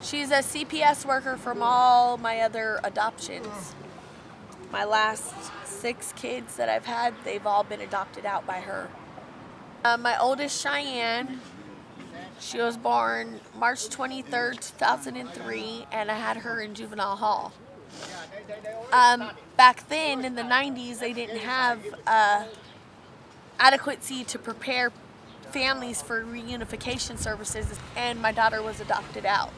She's a CPS worker from all my other adoptions. My last 6 kids that I've had, they've all been adopted out by her. My oldest, Cheyenne, she was born March 23rd, 2003, and I had her in juvenile hall. Back then, in the 90s, they didn't have adequacy to prepare families for reunification services, and my daughter was adopted out.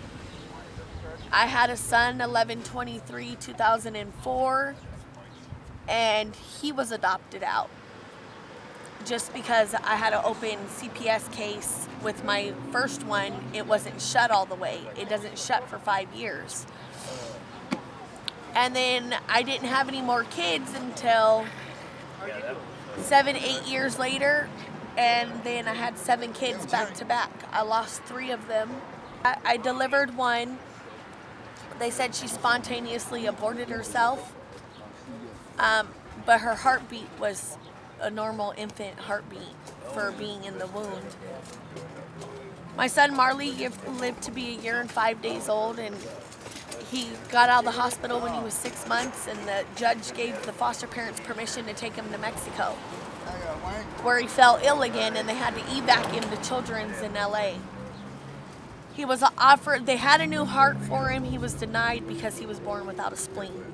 I had a son 11/23/2004, and he was adopted out just because I had an open CPS case with my first one. It wasn't shut all the way. It doesn't shut for 5 years. And then I didn't have any more kids until 7-8 years later, and then I had 7 kids back to back. I lost 3 of them. I delivered one. They said she spontaneously aborted herself, but her heartbeat was a normal infant heartbeat for being in the wound. My son Marley lived to be 1 year and 5 days old, and he got out of the hospital when he was 6 months, and the judge gave the foster parents permission to take him to Mexico, where he fell ill again, and they had to evac him to Children's in LA. He was offered, they had a new heart for him. He was denied because he was born without a spleen.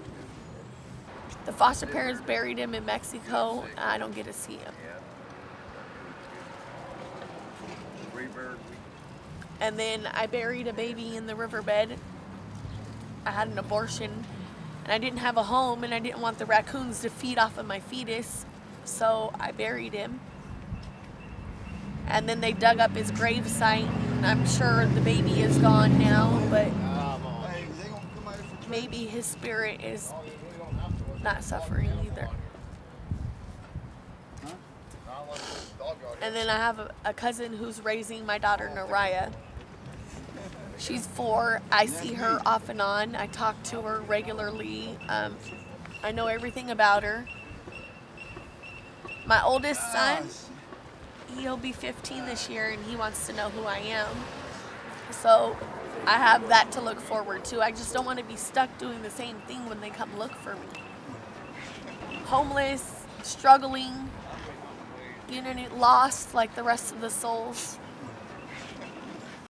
The foster parents buried him in Mexico. I don't get to see him. And then I buried a baby in the riverbed. I had an abortion, and I didn't have a home, and I didn't want the raccoons to feed off of my fetus, so I buried him. And then they dug up his grave site, and I'm sure the baby is gone now, but maybe his spirit is not suffering either. And then I have a cousin who's raising my daughter, Naraya. She's 4. I see her off and on. I talk to her regularly. I know everything about her. My oldest son, he'll be 15 this year, and he wants to know who I am. So I have that to look forward to. I just don't want to be stuck doing the same thing when they come look for me. Homeless, struggling, lost like the rest of the souls.